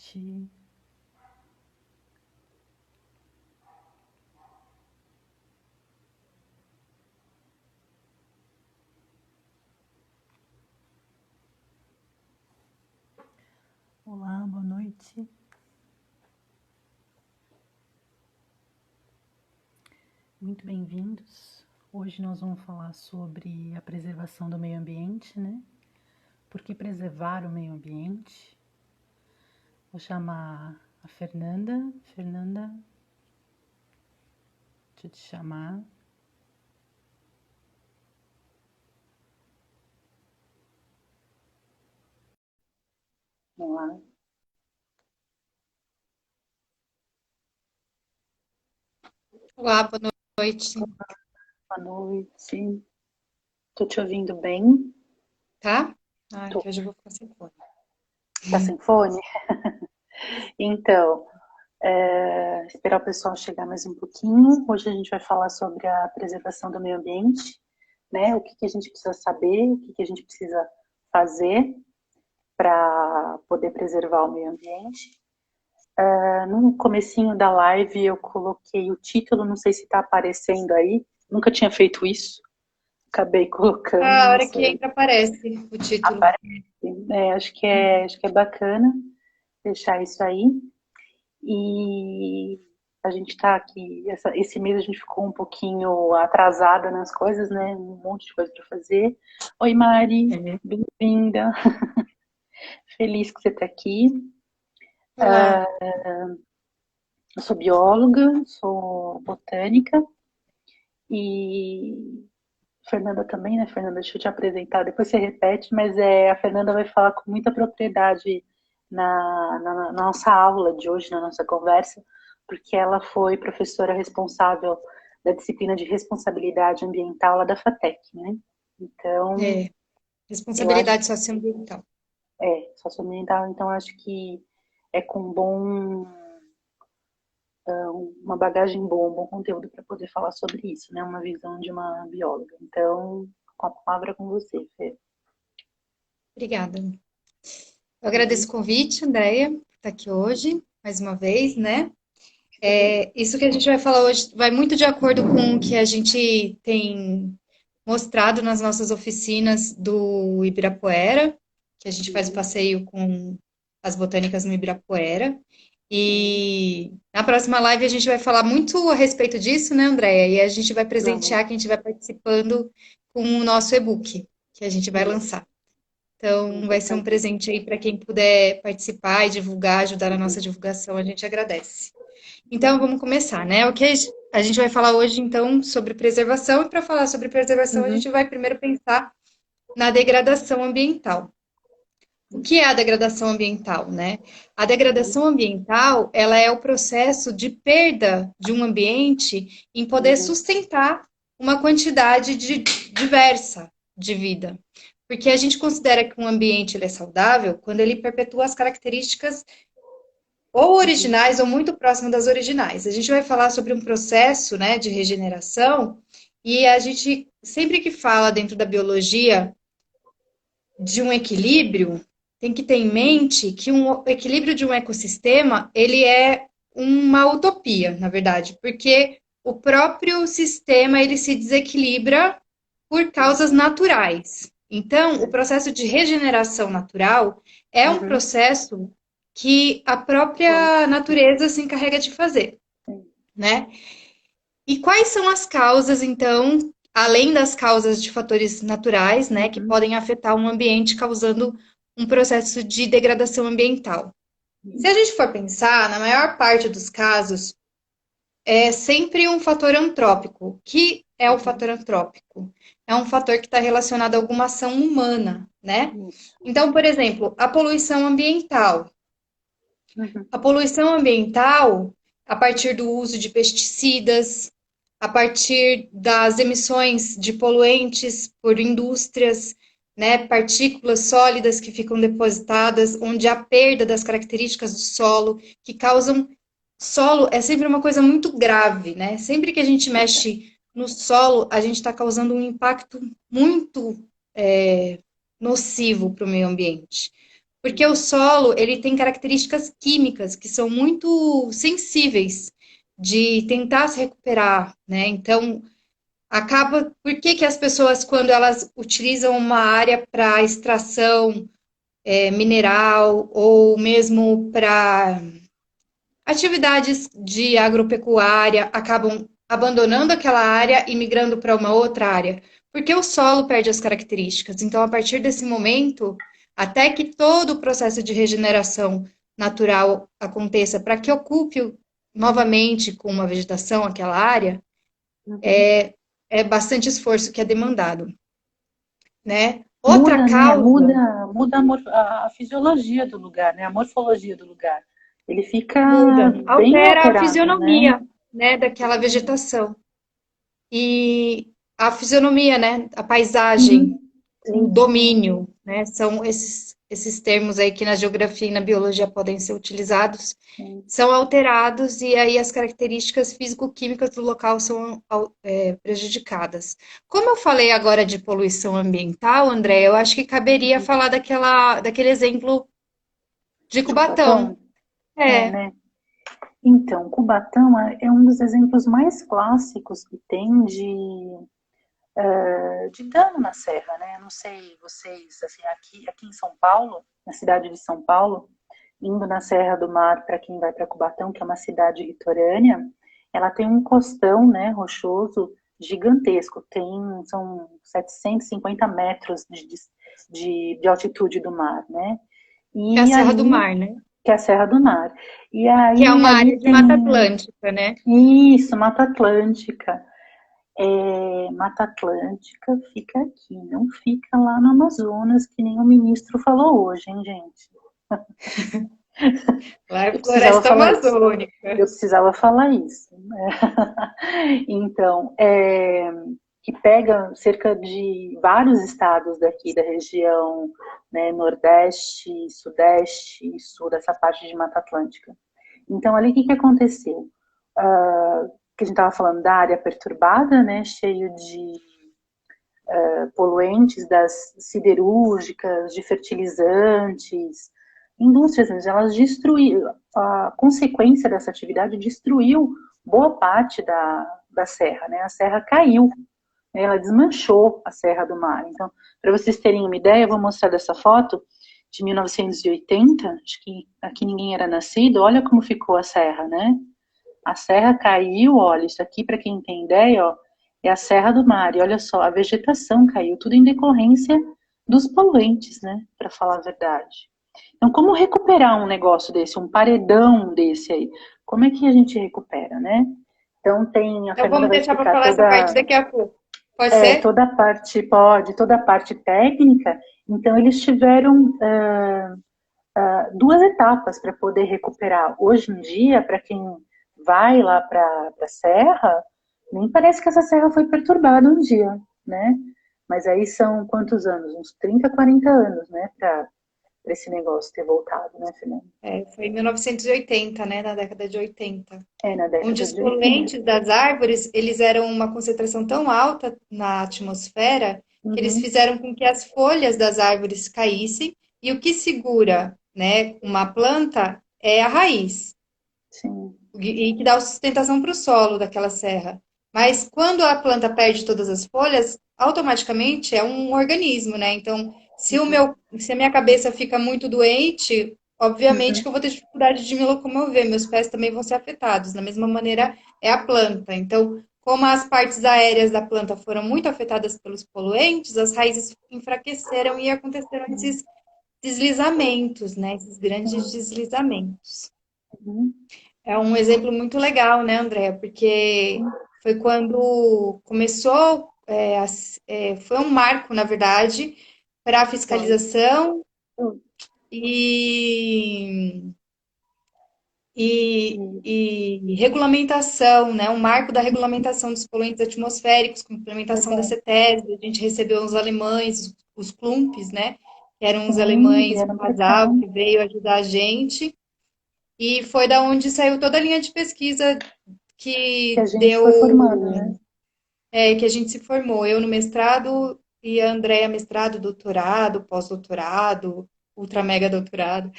noite. Olá, boa noite. Muito bem-vindos. Hoje nós vamos falar sobre a preservação do meio ambiente, né? Por que preservar o meio ambiente? Vou chamar a Fernanda. Fernanda, deixa eu te chamar. Vamos lá. Olá, boa noite. Boa noite. Tô te ouvindo bem? Tá? Tô. Que hoje eu vou ficar sem fone. Tá sem fone? Então, esperar o pessoal chegar mais um pouquinho. Hoje a gente vai falar sobre a preservação do meio ambiente, né? O que a gente precisa saber, o que a gente precisa fazer para poder preservar o meio ambiente. No comecinho da live eu coloquei o título, não sei se está aparecendo aí. Nunca tinha feito isso. Acabei colocando, A não hora que sei. entra aparece o título. Aparece. Acho que é bacana deixar isso aí. E a gente está aqui, esse mês a gente ficou um pouquinho atrasada nas coisas, né? Um monte de coisa para fazer. Oi, Mari, É. bem-vinda. Feliz que você está aqui. Olá. Eu sou bióloga, sou botânica e Fernanda também, né? Fernanda, deixa eu te apresentar, depois você repete, mas a Fernanda vai falar com muita propriedade na nossa aula de hoje, na nossa conversa, porque ela foi professora responsável da disciplina de responsabilidade ambiental lá da FATEC, né? Então, É, eu acho responsabilidade socioambiental. socioambiental, então acho que é com uma bagagem boa, um bom conteúdo para poder falar sobre isso, né? Uma visão de uma bióloga. Então, com a palavra com você, Fê. Obrigada. Eu agradeço Uhum. o convite, Andréia, por estar aqui hoje, mais uma vez, né? Isso que a gente vai falar hoje vai muito de acordo com o que a gente tem mostrado nas nossas oficinas do Ibirapuera, que a gente faz o Uhum. passeio com as botânicas no Ibirapuera. Sim, E na próxima live a gente vai falar muito a respeito disso, né, Andréia? E a gente vai vamos. presentear quem estiver participando com o nosso e-book, que a gente vai Isso, lançar. Então, vai ser um importante. presente aí para quem puder participar e divulgar, ajudar na nossa divulgação, a gente agradece. Então, vamos começar, né? O que a gente vai falar hoje, então, sobre preservação, e para falar sobre preservação, a Uhum. gente vai primeiro pensar na degradação ambiental. O que é a degradação ambiental, né? A Uhum. degradação ambiental, ela é o processo de perda de um ambiente em poder Uhum. sustentar uma quantidade diversa de vida. Porque a gente considera que um ambiente ele é saudável quando ele perpetua as características ou Uhum. originais ou muito próximas das originais. A gente vai falar sobre um processo, né, de regeneração e a gente sempre que fala dentro da biologia de um equilíbrio, tem que ter em mente que um equilíbrio de um ecossistema, ele é uma utopia, na verdade, porque o próprio sistema ele se desequilibra por causas Uhum. naturais. Então, o processo de regeneração natural é um Uhum. processo que a Bom, própria natureza se encarrega de fazer, sim. né? E quais são as causas, então, além das causas de fatores naturais, né, que Uhum. podem afetar um ambiente causando um processo de degradação ambiental? Se a Isso. gente for pensar, na maior parte dos casos, é sempre um fator antrópico. O que é o Uhum. fator antrópico? É um fator que está relacionado a alguma ação humana, né? Isso. Então, por exemplo, a poluição ambiental. Uhum. A poluição ambiental, a partir do uso de pesticidas, a partir das emissões de poluentes por indústrias, né, partículas sólidas que ficam depositadas, onde há perda das características do solo, que causam. Solo é sempre uma coisa muito grave, né? Sempre que a gente mexe no solo, a gente está causando um impacto muito nocivo para o meio ambiente. Porque o solo, ele tem características químicas que são muito sensíveis de tentar se recuperar, né? Então, acaba... Por que que as pessoas, quando elas utilizam uma área para extração mineral ou mesmo para atividades de agropecuária, acabam abandonando aquela área e migrando para uma outra área? Porque o solo perde as características. Então, a partir desse momento, até que todo o processo de regeneração natural aconteça, para que ocupe novamente com uma vegetação aquela área, Uhum. é bastante esforço que é demandado, né? Outra Muda, né? causa Muda a fisiologia do lugar, né? A morfologia do lugar. Ele fica muda, bem altera a alterado, né? fisionomia, né, daquela vegetação. E a fisionomia, né, a paisagem, Uhum. o Sim, domínio, né, são esses termos aí que na geografia e na biologia podem ser utilizados, sim. são alterados e aí as características físico-químicas do local são prejudicadas. Como eu falei agora de poluição ambiental, André, eu acho que caberia Uhum. falar daquele exemplo de De Cubatão. Cubatão? É, É, né? Então, Cubatão é um dos exemplos mais clássicos que tem de dano na serra, né? Não sei vocês, assim, aqui em São Paulo, na cidade de São Paulo, indo na Serra do Mar para quem vai para Cubatão, que é uma cidade litorânea, ela tem um costão, né, rochoso gigantesco, são 750 metros de altitude do mar, né? é a E Serra do ali, Mar, né? que é a Serra do Mar. E Que é aí uma área ali de tem Mata Atlântica, né? isso, Mata Atlântica. Mata Atlântica fica aqui, não fica lá no Amazonas, que nem o ministro falou hoje, hein, gente? Lá é Eu precisava Floresta falar isso. Eu Amazônica. precisava falar isso. Né? Então, que pega cerca de vários estados daqui da região, né, Nordeste, Sudeste e Sul, dessa parte de Mata Atlântica. Então, ali o que aconteceu? Que a gente estava falando da área perturbada, né, cheio de poluentes das siderúrgicas, de fertilizantes, indústrias, elas destruíram, a consequência dessa atividade destruiu boa parte da serra, né? A serra caiu, né? Ela desmanchou a Serra do Mar. Então, para vocês terem uma ideia, eu vou mostrar dessa foto de 1980, acho que aqui ninguém era nascido, olha como ficou a serra, né? A serra caiu, olha, isso aqui, para quem tem ideia, ó, é a Serra do Mar. E olha só, a vegetação caiu, tudo em decorrência dos poluentes, né? Para falar a verdade. Então, como recuperar um negócio desse, um paredão desse aí? Como é que a gente recupera, né? Então, a Então Fernanda vamos vai deixar para explicar falar essa parte daqui a pouco. Pode ser? toda a parte, toda a parte técnica. Então, eles tiveram duas etapas para poder recuperar. Hoje em dia, para quem vai lá para a serra, nem parece que essa serra foi perturbada um dia, né? Mas aí são quantos anos? Uns 30, 40 anos, né? Para esse negócio ter voltado, né, Fernanda? Foi em 1980, né? Na década de 80. Na Onde década os de 80. poluentes das árvores, eles eram uma concentração tão alta na atmosfera que eles Uhum, fizeram com que as folhas das árvores caíssem e o que segura, né, uma planta é a raiz sim. e que dá sustentação para o solo daquela serra. Mas quando a planta perde todas as folhas, automaticamente é um organismo, né? Então, Uhum, se a minha cabeça fica muito doente, obviamente que eu uhum, vou ter dificuldade de me locomover, meus pés também vão ser afetados. Da mesma maneira, é a planta. Então, como as partes aéreas da planta foram muito afetadas pelos poluentes, as raízes enfraqueceram e aconteceram esses deslizamentos, né? Esses grandes deslizamentos. uhum, É um exemplo muito legal, né, André? Porque foi quando começou, foi um marco, na verdade, para a foi. fiscalização e, e regulamentação, né? Um marco da regulamentação dos poluentes atmosféricos, com implementação da Verdade. CETESB. A gente recebeu os alemães, os Klumps, né? Que eram os Sim, alemães, um vieram para cá. casal que veio ajudar a gente. E foi da onde saiu toda a linha de pesquisa Que a que gente foi formando, deu, né? que a gente se formou. Eu no mestrado e a Andrea mestrado, doutorado, pós-doutorado. ultra mega doutorado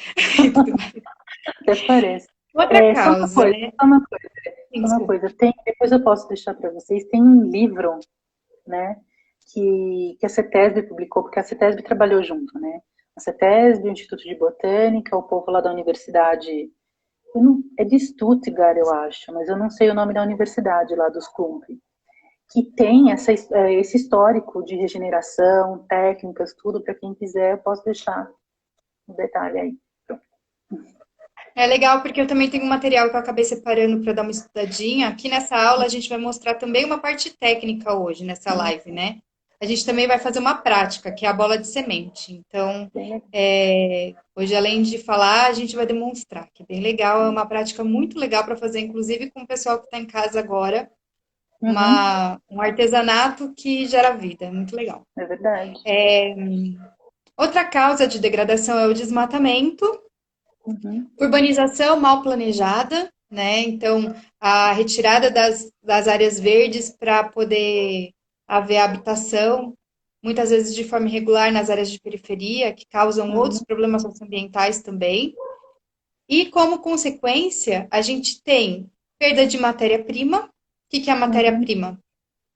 e tudo mais. Até parece. Outra Só uma causa, coisa, né? só uma coisa, Sim, só uma desculpa. coisa. Depois eu posso deixar para vocês, tem um livro, né, que a CETESB publicou, porque a CETESB trabalhou junto, né? A CETESB, o Instituto de Botânica, o povo lá da universidade, é de Stuttgart, eu acho, mas eu não sei o nome da universidade lá dos Klump, que tem esse histórico de regeneração, técnicas, tudo, para quem quiser, eu posso deixar um detalhe aí. É legal porque eu também tenho um material que eu acabei separando para dar uma estudadinha. Aqui nessa aula a gente vai mostrar também uma parte técnica hoje, nessa live, né? A gente também vai fazer uma prática, que é a bola de semente. Então, hoje, além de falar, a gente vai demonstrar, que é bem legal, é uma prática muito legal para fazer, inclusive com o pessoal que está em casa agora, Uhum, um artesanato que gera vida, é muito legal. é verdade. Outra causa de degradação é o desmatamento. Uhum, Urbanização mal planejada, né? Então, a retirada das áreas verdes para poder haver habitação, muitas vezes de forma irregular nas áreas de periferia, que causam outros uhum, problemas socioambientais também. E, como consequência, a gente tem perda de matéria-prima. O que é a uhum, matéria-prima?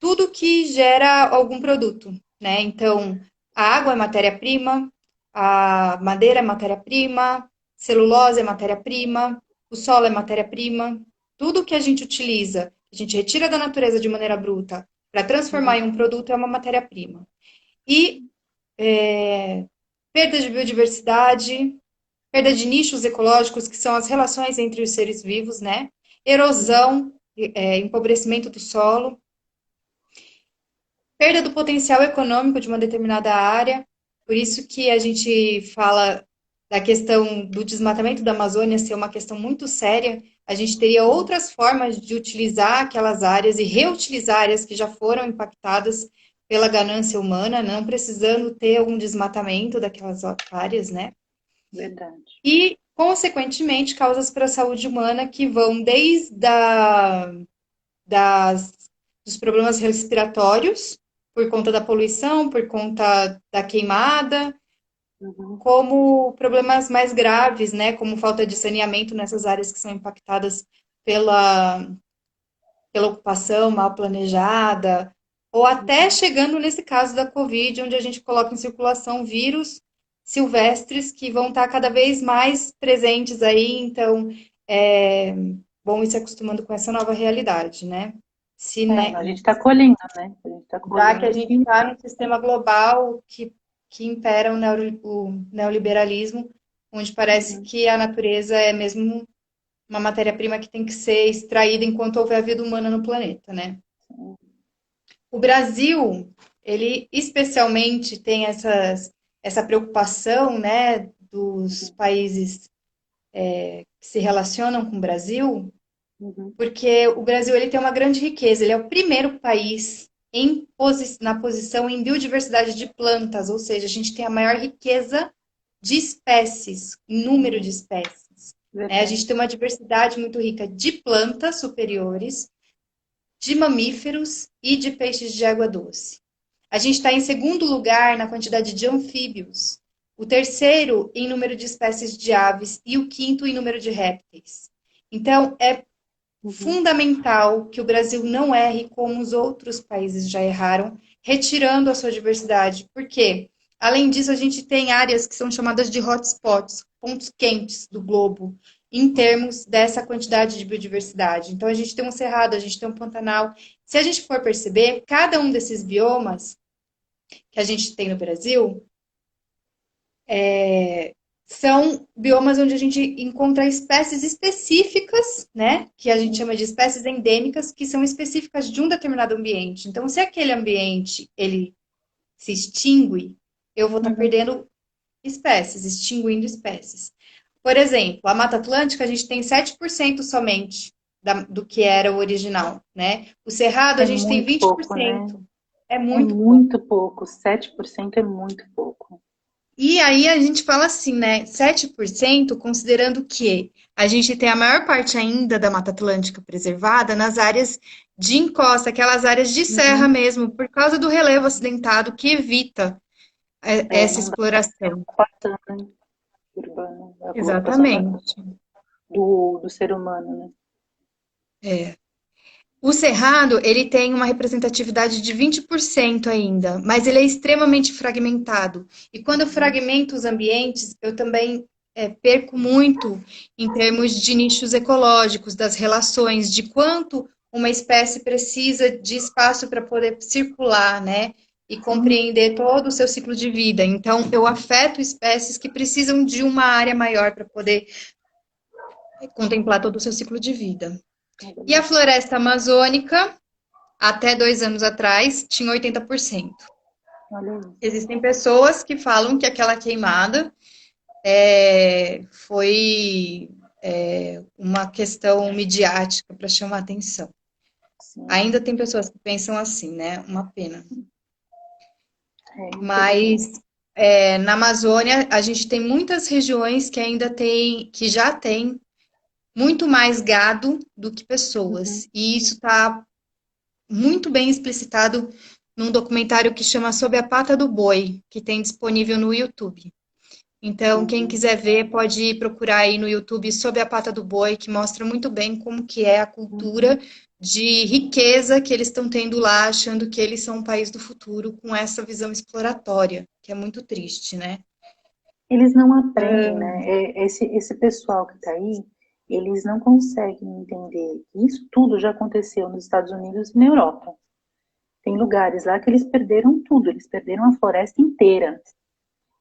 Tudo que gera algum produto, né? Então, a água é matéria-prima, a madeira é matéria-prima, celulose é matéria-prima, o solo é matéria-prima. Tudo que a gente utiliza, a gente retira da natureza de maneira bruta para transformar uhum, em um produto é uma matéria-prima. E perda de biodiversidade, perda de nichos ecológicos, que são as relações entre os seres vivos, né? uhum. Erosão, empobrecimento do solo, perda do potencial econômico de uma determinada área. Por isso que a gente fala da questão do desmatamento da Amazônia ser uma questão muito séria. A gente teria outras formas de utilizar aquelas áreas e reutilizar áreas que já foram impactadas pela ganância humana, não precisando ter um desmatamento daquelas áreas, né? Verdade. E, consequentemente, causas para a saúde humana que vão desde das, dos problemas respiratórios, por conta da poluição, por conta da queimada, Uhum, como problemas mais graves, né, como falta de saneamento nessas áreas que são impactadas pela, pela ocupação mal planejada, ou até uhum. chegando nesse caso da Covid, onde a gente coloca em circulação vírus silvestres que vão estar cada vez mais presentes aí, então é bom ir se acostumando com essa nova realidade, né? Se, né, A gente está colhendo, né? A gente está já que a colhendo gente que. está num sistema global que impera o neoliberalismo, onde parece Uhum, que a natureza é mesmo uma matéria-prima que tem que ser extraída enquanto houver vida humana no planeta, né? sim. O Brasil, ele especialmente tem essa preocupação, né, dos Uhum, países que se relacionam com o Brasil, uhum, porque o Brasil ele tem uma grande riqueza, ele é o primeiro país na posição em biodiversidade de plantas, ou seja, a gente tem a maior riqueza de espécies, em número de uhum. espécies. Né? A gente Verdade. tem uma diversidade muito rica de plantas superiores, de mamíferos e de peixes de água doce. A gente está em segundo lugar na quantidade de anfíbios, o terceiro em número de espécies de aves e o quinto em número de répteis. Então, é Uhum, fundamental que o Brasil não erre como os outros países já erraram, retirando a sua diversidade. Por quê? Além disso, a gente tem áreas que são chamadas de hotspots, pontos quentes do globo, em termos dessa quantidade de biodiversidade. Então, a gente tem um cerrado, a gente tem um Pantanal. Se a gente for perceber, cada um desses biomas que a gente tem no Brasil são biomas onde a gente encontra espécies específicas, né, que a gente chama de espécies endêmicas, que são específicas de um determinado ambiente. Então, se aquele ambiente ele se extingue, eu vou estar uhum, perdendo espécies, extinguindo espécies. Por exemplo, a Mata Atlântica, a gente tem 7% somente do que era o original, né? O Cerrado, a é gente tem muito pouco, né? 20%. É É muito pouco. muito pouco. 7% é muito pouco. E aí a gente fala assim, né? 7%, considerando que a gente tem a maior parte ainda da Mata Atlântica preservada nas áreas de encosta, aquelas áreas de serra Uhum. mesmo, por causa do relevo acidentado que evita essa Não dá exploração. pra passar, né? urbano, a ocupação Exatamente. do ser humano, né? É. O Cerrado, ele tem uma representatividade de 20% ainda, mas ele é extremamente fragmentado. E quando eu Uhum. fragmento os ambientes, eu também perco muito em termos de nichos ecológicos, das relações, de quanto uma espécie precisa de espaço para poder circular, né? E Sim, compreender todo o seu ciclo de vida. Então, eu afeto espécies que precisam de uma área maior para poder contemplar todo o seu ciclo de vida. é E a verdade. floresta amazônica, até 2 anos atrás, tinha 80%. Olha aí. Existem pessoas que falam que aquela queimada foi uma questão midiática para chamar atenção. Sim, Ainda tem pessoas que pensam assim, né? Uma pena. infelizmente. Mas na Amazônia a gente tem muitas regiões que ainda tem, que já tem muito mais gado do que Uhum. pessoas. E isso está muito bem explicitado num documentário que chama Sob a Pata do Boi, que tem disponível no YouTube. Então, quem Uhum. quiser ver, pode procurar aí no YouTube Sob a Pata do Boi, que mostra muito bem como que é a cultura Uhum. de riqueza que eles estão tendo lá, achando que eles são um país do futuro, com essa visão exploratória, que é muito triste, né? Eles não aprendem, né? Esse pessoal que está aí, eles não conseguem entender. Isso tudo já aconteceu nos Estados Unidos e na Europa. Tem lugares lá que eles perderam tudo, eles perderam a floresta inteira.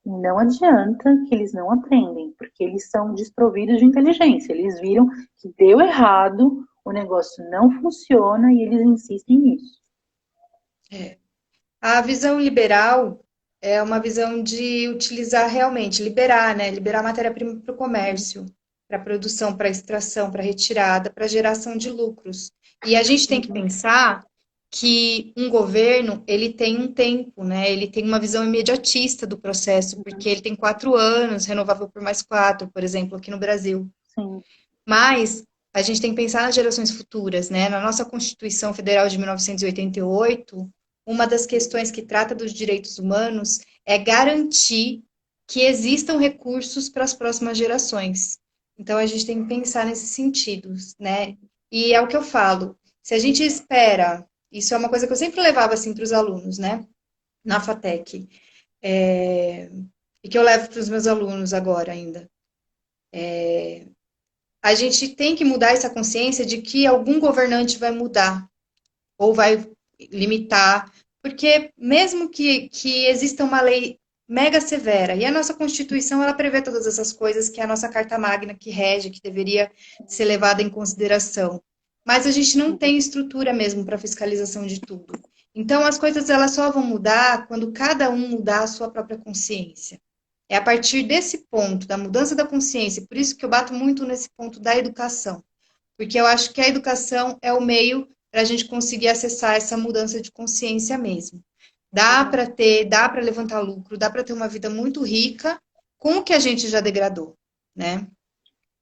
E não adianta que eles não aprendem, porque eles são desprovidos de inteligência. Eles viram que deu errado, o negócio não funciona e eles insistem nisso. A visão liberal é uma visão de utilizar realmente, liberar, né? Liberar matéria-prima para o comércio, para a produção, para a extração, para a retirada, para a geração de lucros. E a gente tem que Uhum, pensar que um governo, ele tem um tempo, né? Ele tem uma visão imediatista do processo, porque uhum, ele tem 4 anos, renovável por mais 4, por exemplo, aqui no Brasil. sim, Mas a gente tem que pensar nas gerações futuras, né? Na nossa Constituição Federal de 1988, uma das questões que trata dos direitos humanos é garantir que existam recursos para as próximas gerações. Então a gente tem que pensar nesses sentidos, né? E é o que eu falo. Se a gente espera, isso é uma coisa que eu sempre levava assim para os alunos, né? Na FATEC, e que eu levo para os meus alunos agora ainda. A gente tem que mudar essa consciência de que algum governante vai mudar ou vai limitar, porque mesmo que exista uma lei mega severa, e a nossa Constituição ela prevê todas essas coisas, que é a nossa Carta Magna que rege, que deveria ser levada em consideração. Mas a gente não uhum, tem estrutura mesmo para fiscalização de tudo. Então as coisas elas só vão mudar quando cada um mudar a sua própria consciência. É a partir desse ponto, da mudança da consciência, por isso que eu bato muito nesse ponto da educação, porque eu acho que a educação é o meio para a gente conseguir acessar essa mudança de consciência mesmo. Dá para verdade. ter, dá para levantar lucro, dá para ter uma vida muito rica com o que a gente já degradou, né?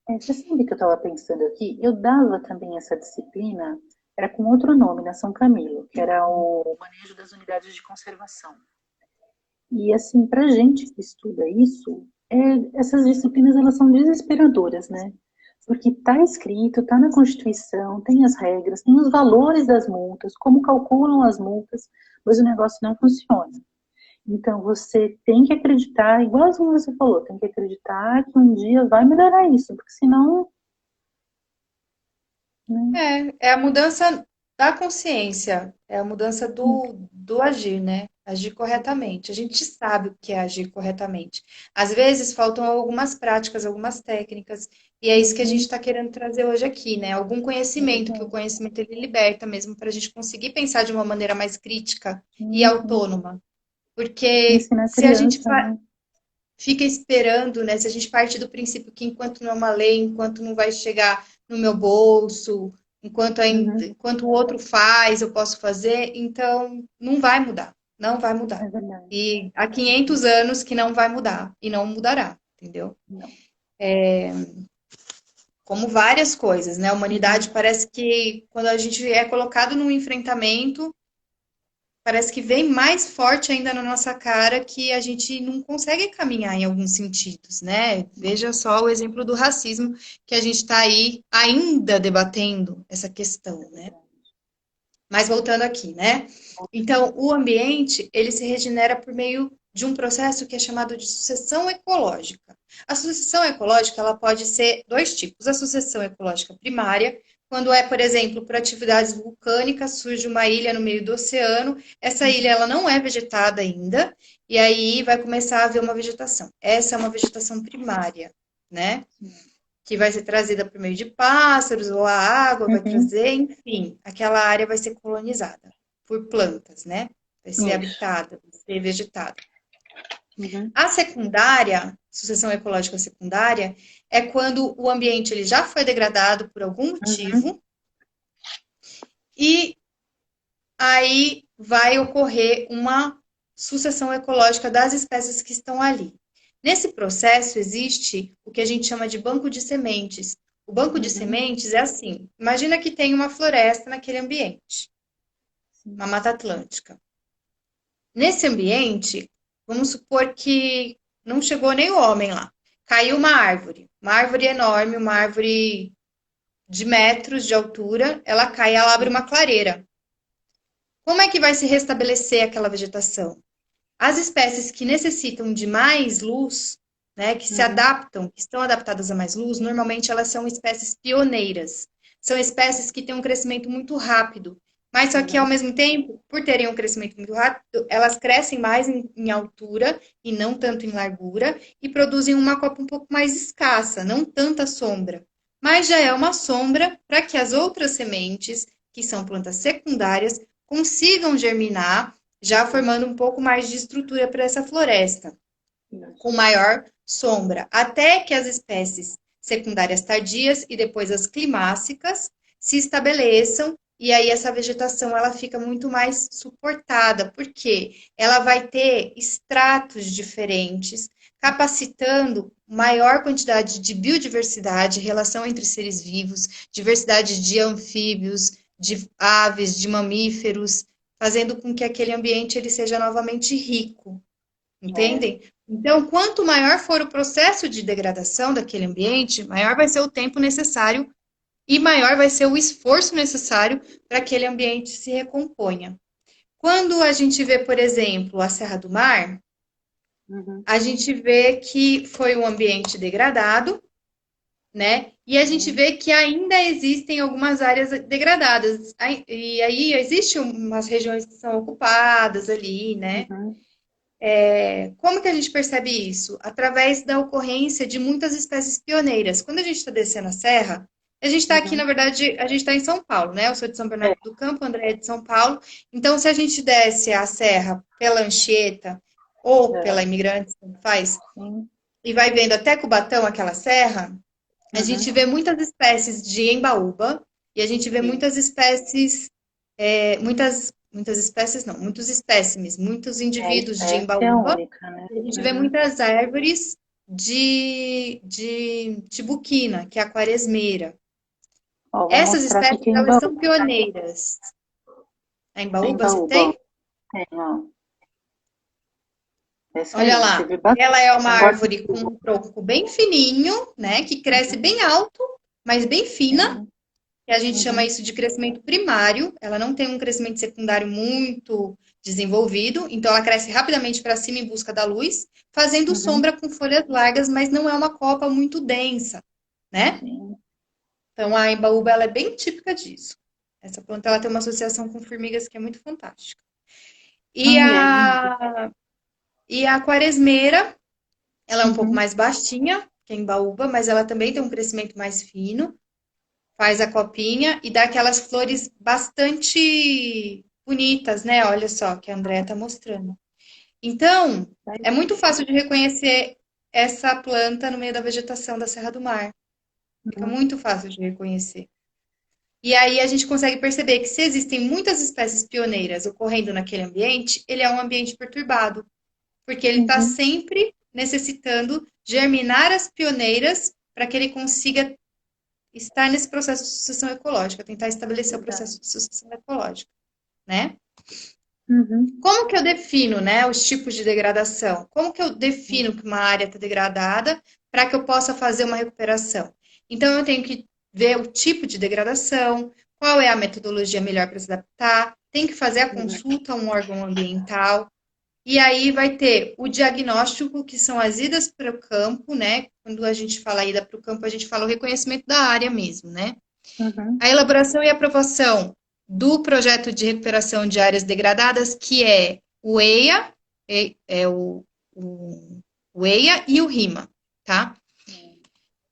Você sabe que eu estava pensando aqui? Eu dava também essa disciplina, era com outro nome, na São Camilo, que era o manejo das unidades de conservação. E assim, para gente que estuda isso, essas disciplinas elas são desesperadoras, né? Porque está escrito, está na Constituição, tem as regras, tem os valores das multas, como calculam as multas, mas o negócio não funciona. Então você tem que acreditar, igualzinho você falou, tem que acreditar que um dia vai melhorar isso, porque senão, né? É a mudança da consciência, é a mudança do agir, né? Agir corretamente. A gente sabe o que é agir corretamente. Às vezes faltam algumas práticas, algumas técnicas, e é isso que a gente Uhum, está querendo trazer hoje aqui, né? Algum é conhecimento, que o verdade. conhecimento ele liberta mesmo, para a gente conseguir pensar de uma maneira mais crítica e Uhum. autônoma. Porque Ensinar a se a gente criança, né? fica esperando, né? Se a gente parte do princípio que enquanto não é uma lei, enquanto não vai chegar no meu bolso, Uhum, enquanto o outro faz, eu posso fazer, então não vai mudar, não vai é mudar. verdade. E há 500 anos que não vai mudar e não mudará, entendeu? Não. Como várias coisas, né? A humanidade Uhum. parece que quando a gente é colocado num enfrentamento, parece que vem mais forte ainda na nossa cara que a gente não consegue caminhar em alguns sentidos, né? Veja só o exemplo do racismo que a gente está aí ainda debatendo essa questão, né? Mas voltando aqui, né? Então, o ambiente, ele se regenera por meio de um processo que é chamado de sucessão ecológica. A sucessão ecológica, ela pode ser dois tipos. A sucessão ecológica primária, quando é, por exemplo, por atividades vulcânicas, surge uma ilha no meio do oceano, essa ilha ela não é vegetada ainda, e aí vai começar a haver uma vegetação. Essa é uma vegetação primária, né? Que vai ser trazida por meio de pássaros, ou a água vai Uhum. trazer, enfim, aquela área vai ser colonizada por plantas, né? Vai ser Isso. habitada, vai ser vegetada. Uhum. A secundária, sucessão ecológica secundária, é quando o ambiente ele já foi degradado por algum Uhum. motivo e aí vai ocorrer uma sucessão ecológica das espécies que estão ali. Nesse processo existe o que a gente chama de banco de sementes. O banco de Uhum. sementes é assim: imagina que tem uma floresta naquele ambiente, Sim. uma mata atlântica. Nesse ambiente, vamos supor que não chegou nem o homem lá. Caiu uma árvore enorme, uma árvore de metros de altura, ela cai, ela abre uma clareira. Como é que vai se restabelecer aquela vegetação? As espécies que necessitam de mais luz, né, que se Uhum. adaptam, que estão adaptadas a mais luz, normalmente elas são espécies pioneiras. São espécies que têm um crescimento muito rápido. Mas só que, ao Uhum. mesmo tempo, por terem um crescimento muito rápido, elas crescem mais em altura e não tanto em largura e produzem uma copa um pouco mais escassa, não tanta sombra. Mas já é uma sombra para que as outras sementes, que são plantas secundárias, consigam germinar já formando um pouco mais de estrutura para essa floresta, com maior sombra, até que as espécies secundárias tardias e depois as climáxicas se estabeleçam e aí essa vegetação ela fica muito mais suportada, porque ela vai ter estratos diferentes, capacitando maior quantidade de biodiversidade, relação entre seres vivos, diversidade de anfíbios, de aves, de mamíferos, fazendo com que aquele ambiente ele seja novamente rico, É. entendem? Então, quanto maior for o processo de degradação daquele ambiente, maior vai ser o tempo necessário e maior vai ser o esforço necessário para que aquele ambiente se recomponha. Quando a gente vê, por exemplo, a Serra do Mar, Uhum. a gente vê que foi um ambiente degradado, né? E a gente Sim. vê que ainda existem algumas áreas degradadas. E aí existem umas regiões que são ocupadas ali, né? Uhum. Como que a gente percebe isso? Através da ocorrência de muitas espécies pioneiras. Quando a gente está descendo a serra, a gente está aqui, na Uhum. verdade, a gente está em São Paulo, né? Eu sou de São É. Bernardo do Campo, o André é de São Paulo. Então, se a gente desce a serra pela Anchieta ou pela É. Imigrantes, como faz, Sim. e vai vendo até Cubatão, aquela serra, a gente Uhum. vê muitas espécies de embaúba e a gente vê Sim. muitas espécies, muitas espécies não, muitos espécimens, muitos É, a indivíduos de espécie é embaúba única, né? e a gente vê Uhum. muitas árvores de tibuquina, que é a quaresmeira. Ó, vou Essas mostrar aqui espécies, que em elas Baú. são pioneiras. A Em embaúba, você Baúba, ó. tem? Tem, ó. Essa Olha aí, você lá. vê bastante. Ela é uma Agora, árvore com um tronco bem fininho, né, que cresce uhum. bem alto, mas bem fina, Sim. que a gente chama Uhum. isso de crescimento primário. Ela não tem um crescimento secundário muito desenvolvido, então ela cresce rapidamente para cima em busca da luz, fazendo Uhum. sombra com folhas largas, mas não é uma copa muito densa, né? Sim. Então a embaúba ela é bem típica disso. Essa planta ela tem uma associação com formigas que é muito fantástica. E Ai, é lindo. a quaresmeira, ela é um pouco Uhum. mais baixinha que a embaúba, mas ela também tem um crescimento mais fino, faz a copinha e dá aquelas flores bastante bonitas, né? Olha só, que a Andrea está mostrando. Então, é muito fácil de reconhecer essa planta no meio da vegetação da Serra do Mar. Fica Uhum. muito fácil de reconhecer. E aí a gente consegue perceber que se existem muitas espécies pioneiras ocorrendo naquele ambiente, ele é um ambiente perturbado, porque ele está Uhum. sempre necessitando germinar as pioneiras para que ele consiga estar nesse processo de sucessão ecológica, tentar estabelecer o processo Verdade. de sucessão ecológica, né? Uhum. Como que eu defino, né, os tipos de degradação? Como que eu defino que uma área está degradada para que eu possa fazer uma recuperação? Então, eu tenho que ver o tipo de degradação, qual é a metodologia melhor para se adaptar, tem que fazer a Uhum. consulta a um órgão ambiental, e aí vai ter o diagnóstico, que são as idas para o campo, né? Quando a gente fala ida para o campo, a gente fala o reconhecimento da área mesmo, né? Uhum. A elaboração e aprovação do projeto de recuperação de áreas degradadas, que é o EIA, o EIA e o RIMA, tá?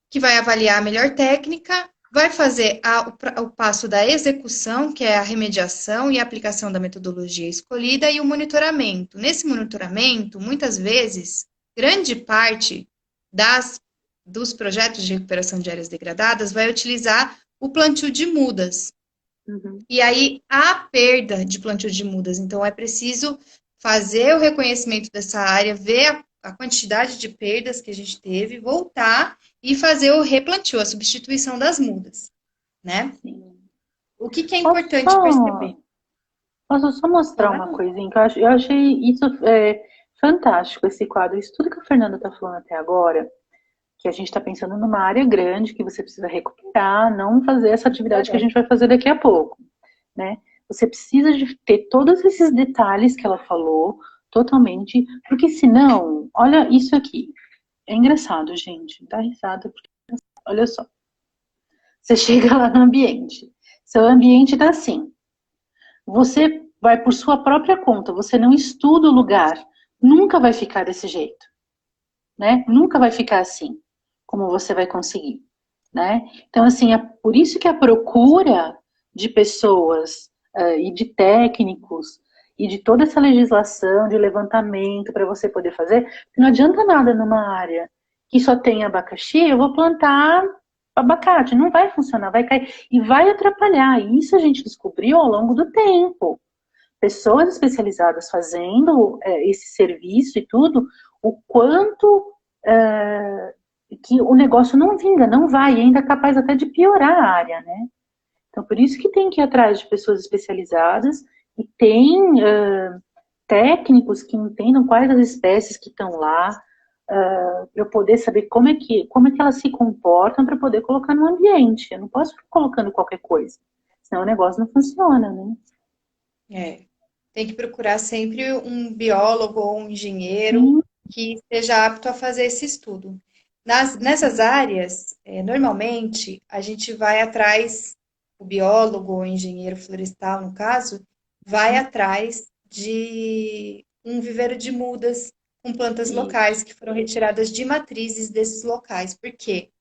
Que vai avaliar a melhor técnica, vai fazer o passo da execução, que é a remediação e a aplicação da metodologia escolhida, e o monitoramento. Nesse monitoramento, muitas vezes, grande parte dos projetos de recuperação de áreas degradadas vai utilizar o plantio de mudas. Uhum. E aí há perda de plantio de mudas, então é preciso fazer o reconhecimento dessa área, ver a quantidade de perdas que a gente teve, voltar e fazer o replantio, a substituição das mudas, né? Sim. O que que é Posso importante só, perceber? posso só mostrar uma Claro. coisinha que eu achei isso fantástico, esse quadro. Isso tudo que a Fernanda está falando até agora, que a gente está pensando numa área grande que você precisa recuperar, não fazer essa atividade que a gente vai fazer daqui a pouco, né? Você precisa de ter todos esses detalhes que ela falou, totalmente, porque senão, olha isso aqui. É engraçado, gente, dá risada, porque, olha só. Você chega lá no ambiente, seu ambiente tá assim. Você vai por sua própria conta, você não estuda o lugar, nunca vai ficar desse jeito, né? Nunca vai ficar assim, como você vai conseguir, né? Então, assim, é por isso que a procura de pessoas e de técnicos e de toda essa legislação de levantamento para você poder fazer, não adianta nada numa área que só tem abacaxi, eu vou plantar abacate, não vai funcionar, vai cair e vai atrapalhar. E isso a gente descobriu ao longo do tempo. Pessoas especializadas fazendo esse serviço e tudo, o quanto que o negócio não vinga, não vai, e ainda é capaz até de piorar a área, né? Então, por isso que tem que ir atrás de pessoas especializadas e tem técnicos que entendam quais as espécies que estão lá, para eu poder saber como é que elas se comportam para poder colocar no ambiente. Eu não posso ficar colocando qualquer coisa, senão o negócio não funciona, né? É. Tem que procurar sempre um biólogo ou um engenheiro Sim. que esteja apto a fazer esse estudo. Nessas áreas, normalmente, a gente vai atrás, o biólogo ou engenheiro florestal, no caso, vai atrás de um viveiro de mudas com plantas Isso. locais que foram retiradas de matrizes desses locais. Por quê?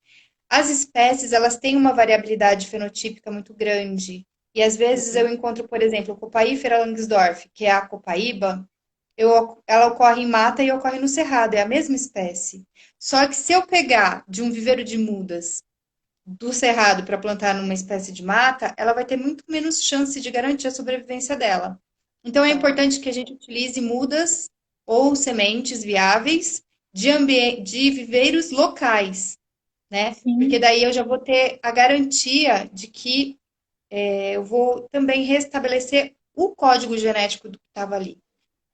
As espécies, elas têm uma variabilidade fenotípica muito grande. E às vezes eu encontro, por exemplo, Copaífera langsdorff, que é a copaíba, ela ocorre em mata e ocorre no cerrado, é a mesma espécie. Só que se eu pegar de um viveiro de mudas do cerrado para plantar numa espécie de mata, ela vai ter muito menos chance de garantir a sobrevivência dela. Então é Tá. importante que a gente utilize mudas ou sementes viáveis de viveiros locais, né? Porque Sim. daí eu já vou ter a garantia de que eu vou também restabelecer o código genético do que estava ali,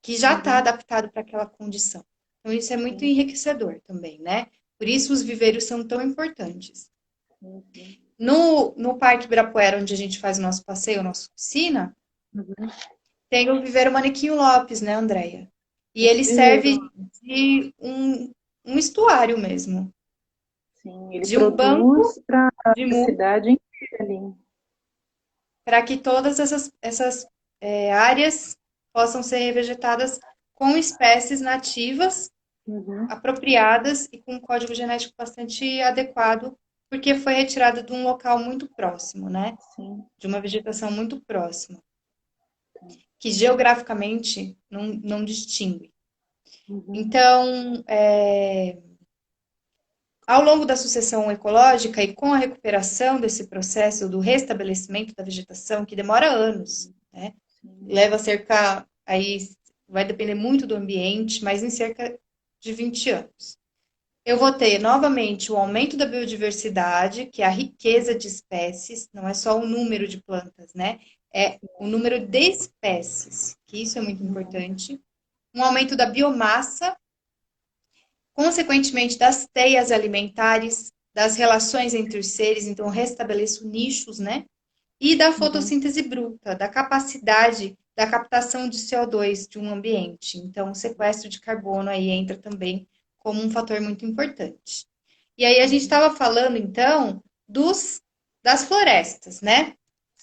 que já está Uhum. adaptado para aquela condição. Então, isso é muito Sim. enriquecedor também, né? Por isso os viveiros são tão importantes. Uhum. No Parque Ibirapuera, onde a gente faz o nosso passeio, a nossa oficina, Uhum. tem o viveiro Manequinho Lopes, né, Andréia? E ele Esse viveiro, serve de um estuário mesmo, sim, ele de um banco produz para de a muda cidade inteira ali. para que todas essas áreas possam ser revegetadas com espécies nativas, Uhum. apropriadas e com um código genético bastante adequado, porque foi retirado de um local muito próximo, né? Sim. De uma vegetação muito próxima, que geograficamente não distingue. Uhum. Então, ao longo da sucessão ecológica e com a recuperação desse processo do restabelecimento da vegetação, que demora anos, né? Sim. Leva cerca, aí vai depender muito do ambiente, mas em cerca de 20 anos. Eu vou ter novamente o aumento da biodiversidade, que é a riqueza de espécies, não é só o número de plantas, né? é o número de espécies, que isso é muito importante. Um aumento da biomassa, consequentemente das teias alimentares, das relações entre os seres, então eu restabeleço nichos, né? E da Uhum. fotossíntese bruta, da capacidade da captação de CO2 de um ambiente. Então, o sequestro de carbono aí entra também como um fator muito importante. E aí a gente Uhum. estava falando, então, das florestas, né?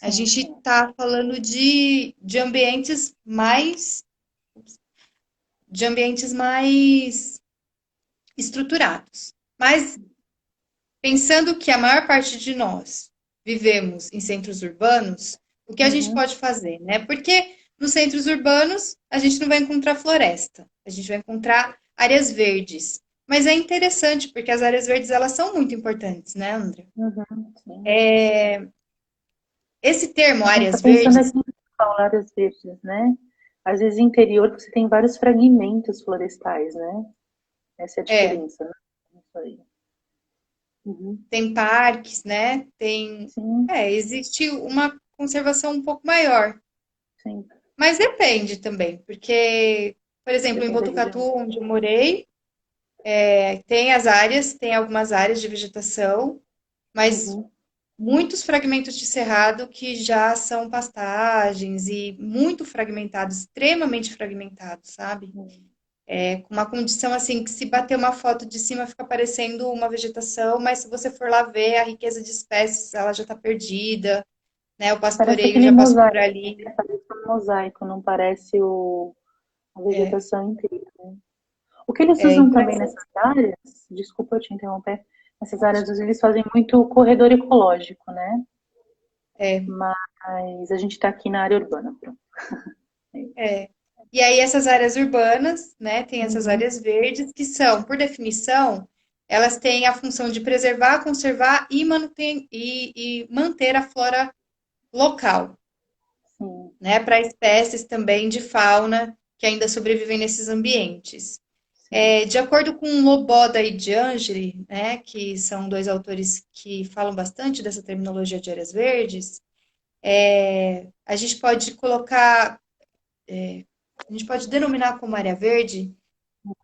A Sim. gente está falando de ambientes mais estruturados. Mas pensando que a maior parte de nós vivemos em centros urbanos, o que a gente Uhum. pode fazer, né? Porque nos centros urbanos a gente não vai encontrar floresta, a gente vai encontrar áreas verdes. Mas é interessante porque as áreas verdes elas são muito importantes, né, André? Uhum. Sim. Esse termo A gente está áreas pensando verdes aqui em áreas verdes, né? Às vezes, interior, você tem vários fragmentos florestais, né? Essa é a é diferença, né? Isso aí. Uhum. tem parques, né? Sim, Existe uma conservação um pouco maior. sim. Mas depende também, porque, por exemplo, em Depende da Botucatu, região. onde eu morei, tem algumas áreas de vegetação, mas Uhum. muitos fragmentos de cerrado que já são pastagens e muito fragmentados, extremamente fragmentados, sabe? Uhum. Com uma condição assim que se bater uma foto de cima fica parecendo uma vegetação, mas se você for lá ver a riqueza de espécies, ela já está perdida, né? O Parece pastoreio aquele já passou por mosaico, ali. né? Parece um mosaico, não parece a É, vegetação inteira. O que eles usam então, também nessas áreas, desculpa eu te interromper, nessas áreas eles fazem muito corredor ecológico, né? é, Mas a gente está aqui na área urbana, pronto. É. E aí essas áreas urbanas, né, tem essas Uhum. áreas verdes que são, por definição, elas têm a função de preservar, conservar e manter a flora local, Sim, né, para espécies também de fauna que ainda sobrevivem nesses ambientes. sim. De acordo com Loboda e De Angeli, né, que são dois autores que falam bastante dessa terminologia de áreas verdes, a gente pode colocar, a gente pode denominar como área verde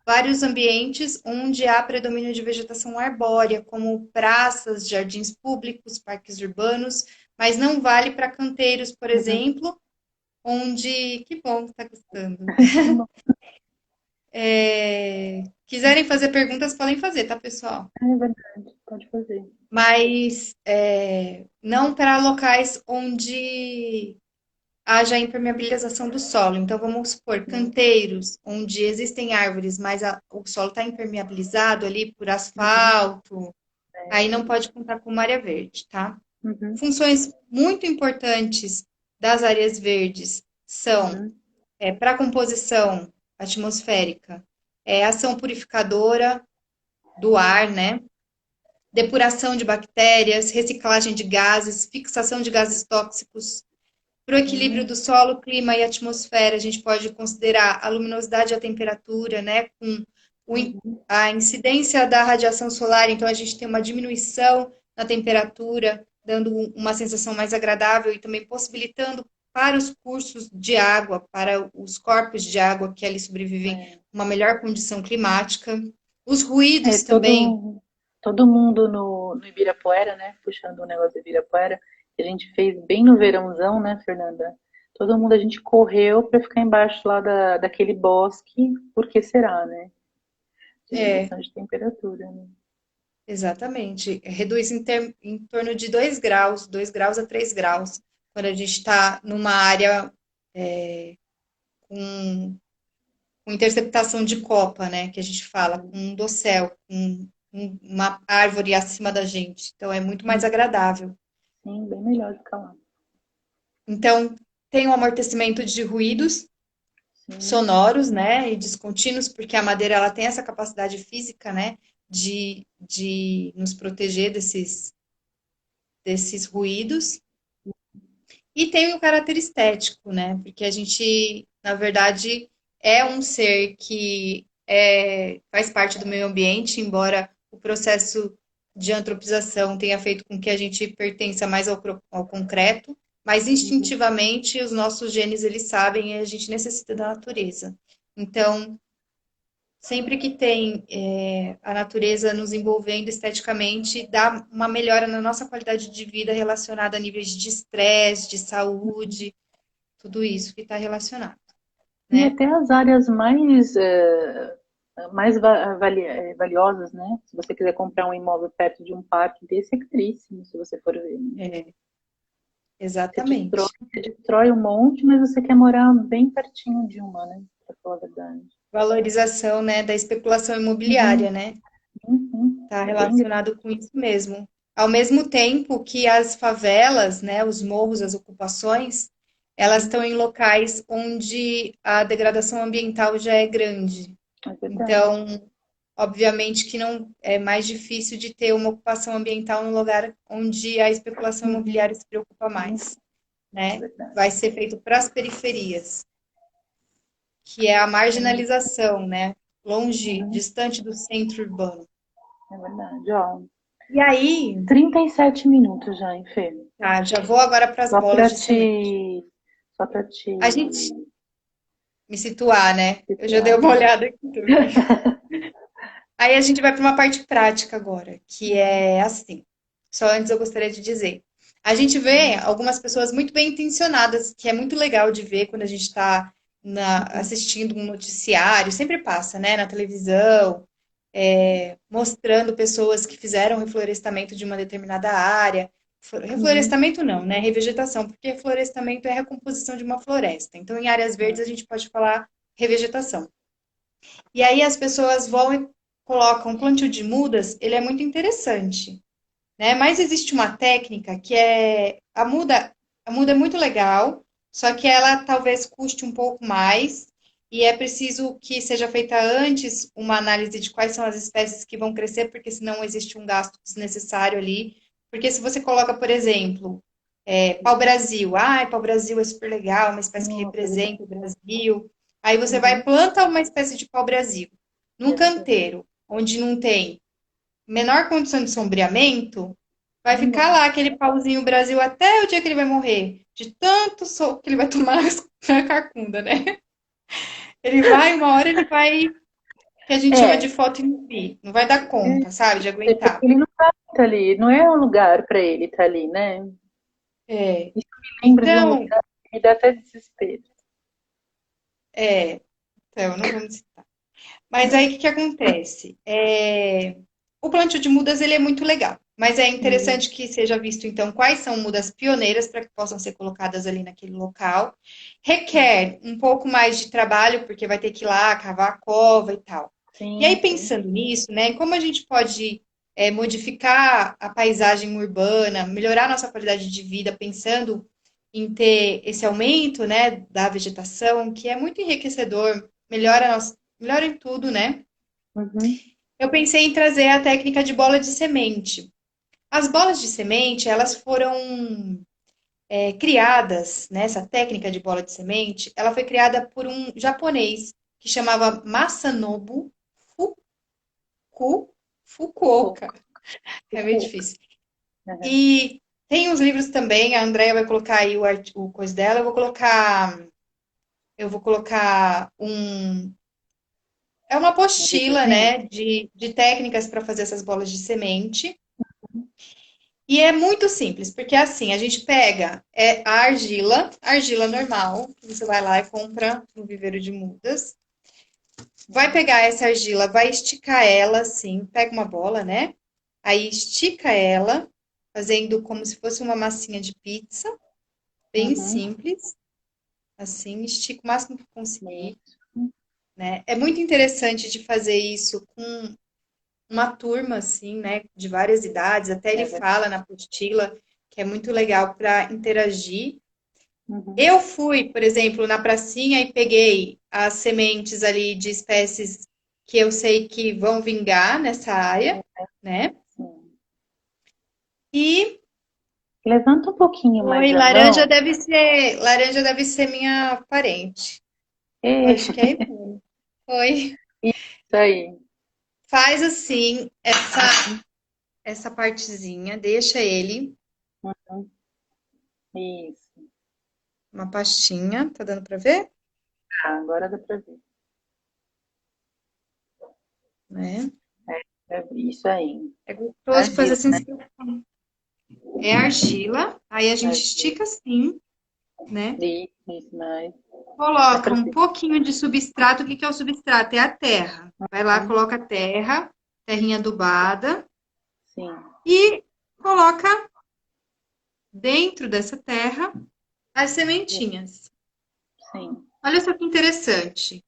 vários ambientes onde há predomínio de vegetação arbórea, como praças, jardins públicos, parques urbanos, mas não vale para canteiros, por Uhum. exemplo, onde. Que bom que está gostando. Que bom. Quiserem fazer perguntas, podem fazer, tá, pessoal? É verdade, pode fazer. Mas não para locais onde haja impermeabilização do solo. Então, vamos supor, Sim. canteiros, onde existem árvores, mas o solo está impermeabilizado ali por Uhum. asfalto, aí É. não pode contar como área verde, tá? Uhum. Funções muito importantes das áreas verdes são, Uhum. para a composição atmosférica, ação purificadora do ar, né? Depuração de bactérias, reciclagem de gases, fixação de gases tóxicos. Para o equilíbrio Sim. do solo, clima e atmosfera, a gente pode considerar a luminosidade e a temperatura, né? Com Uhum. a incidência da radiação solar, então a gente tem uma diminuição na temperatura, dando uma sensação mais agradável e também possibilitando para os cursos de água, para os corpos de água que ali sobrevivem, É. uma melhor condição climática. Os É, ruídos também. todo mundo no Ibirapuera, né? Puxando o negócio do Ibirapuera, que a gente fez bem no verãozão, né, Fernanda? Todo mundo a gente correu para ficar embaixo lá daquele bosque, por que será, né? É, Diminuição de temperatura, né? exatamente. Reduz em torno de 2 graus, 2 graus a 3 graus, quando a gente está numa área com, com interceptação de copa, né? Que a gente fala, com um dossel, com uma árvore acima da gente. Então é muito mais Uhum. agradável. Sim, bem melhor ficar lá. Então tem o amortecimento de ruídos Sim. sonoros, né? E descontínuos, porque a madeira ela tem essa capacidade física, né? De nos proteger desses ruídos. E tem o caráter estético, né? Porque a gente, na verdade, é um ser que faz parte do meio ambiente, embora o processo de antropização tenha feito com que a gente pertença mais ao concreto, mas Uhum. instintivamente os nossos genes eles sabem e a gente necessita da natureza. Então, sempre que tem a natureza nos envolvendo esteticamente, dá uma melhora na nossa qualidade de vida relacionada a níveis de estresse, de saúde, tudo isso que está relacionado, E né? até as áreas mais valiosas, né? Se você quiser comprar um imóvel perto de um parque desse, é caríssimo, se você for ver, né? É, Você exatamente. destrói um monte, mas você quer morar bem pertinho de uma, né? Pra falar a verdade. Valorização, né, da especulação Uhum, imobiliária, né? uhum. Está É bem grande. relacionado com isso mesmo. Ao mesmo tempo que as favelas, né, os morros, as ocupações, elas estão em locais onde a degradação ambiental já é grande. É verdade. Então, obviamente que não é mais difícil de ter uma ocupação ambiental no lugar onde a especulação Uhum, imobiliária se preocupa uhum. mais, É né? verdade. Vai ser feito para as periferias, que é a marginalização, né? Longe, Uhum, distante do centro urbano. é verdade. Ó, E aí, 37 minutos já, hein, Fê? tá, já vou agora para as Só bolas pra de semente. te, só pra te A gente me situar, né? Eu já dei situar. uma olhada aqui também. Aí a gente vai para uma parte prática agora, que é assim. Só antes eu gostaria de dizer. A gente vê algumas pessoas muito bem intencionadas, que é muito legal de ver quando a gente está Uhum, assistindo um noticiário, sempre passa, né, na televisão, mostrando pessoas que fizeram reflorestamento de uma determinada área. uhum, Reflorestamento não, né? Revegetação, porque reflorestamento é a recomposição de uma floresta. Então, em áreas verdes, a gente pode falar revegetação. E aí as pessoas vão e colocam um plantio de mudas, ele é muito interessante, né? Mas existe uma técnica que é a muda é muito legal, só que ela talvez custe um pouco mais e é preciso que seja feita antes uma análise de quais são as espécies que vão crescer, porque senão existe um gasto desnecessário ali. Porque se você coloca, por exemplo, pau-brasil, pau-brasil é super legal, uma espécie que nossa, é verdade. representa o Brasil. Aí você vai Uhum, planta uma espécie de pau-brasil num é verdade. canteiro onde não tem menor condição de sombreamento, vai Não ficar dá. lá aquele pauzinho Brasil até o dia que ele vai morrer, de tanto soco que ele vai tomar na carcunda, né? Ele vai, uma hora ele vai, que a gente chama É, de foto em não vai dar conta, sabe, de porque aguentar. ele não tá ali, não é um lugar para ele estar ali, né? É, Isso me lembra de um então, lugar que me dá até desespero. é, então, não vamos citar. Mas aí o que que acontece? O plantio de mudas ele é muito legal, mas é Uhum, interessante que seja visto então quais são mudas pioneiras para que possam ser colocadas ali naquele local. Requer um pouco mais de trabalho, porque vai ter que ir lá cavar a cova e tal. E aí, sim, sim. pensando nisso, né, como a gente pode modificar a paisagem urbana, melhorar a nossa qualidade de vida, pensando em ter esse aumento, né, da vegetação, que é muito enriquecedor, melhora em tudo, né? Uhum, Eu pensei em trazer a técnica de bola de semente. As bolas de semente, elas foram criadas, né, essa técnica de bola de semente, ela foi criada por um japonês que chamava Masanobu Fuku, Fukuoka. pouco, É meio pouco. difícil. Uhum. E tem os livros também, a Andrea vai colocar aí o coisa dela, eu vou colocar é uma Um apostila, videozinho? né, de técnicas para fazer essas bolas de semente. E é muito simples, porque assim, a gente pega a argila normal, que você vai lá e compra no viveiro de mudas. Vai Uhum, pegar essa argila, vai esticar ela assim, pega uma bola, né? Aí estica ela, fazendo como se fosse uma massinha de pizza, bem uhum, simples, assim, estica o máximo que conseguir, isso. né? É muito interessante de fazer isso com uma turma, assim, né, de várias idades. Até ele É verdade. fala na apostila que é muito legal para interagir. Uhum, Eu fui, por exemplo, na pracinha e peguei as sementes ali de espécies que eu sei que vão vingar nessa área, né? sim. E Levanta um pouquinho mais foi a mão. laranja deve ser minha parente. Eu E, acho que é irmã. Foi. isso aí. Faz assim essa partezinha, deixa ele. Uhum, isso. uma pastinha, tá dando para ver? Ah, agora dá para ver. Né? É isso aí. É gostoso fazer Argila, assim. né? É argila, aí a gente Argila. estica assim, né? Isso, mas dá Coloca para um ver. pouquinho de substrato. O que que é o substrato? É a terra. Vai lá, Uhum. coloca a terra, terrinha adubada, Sim, e coloca dentro dessa terra as sementinhas. sim. Olha só que interessante.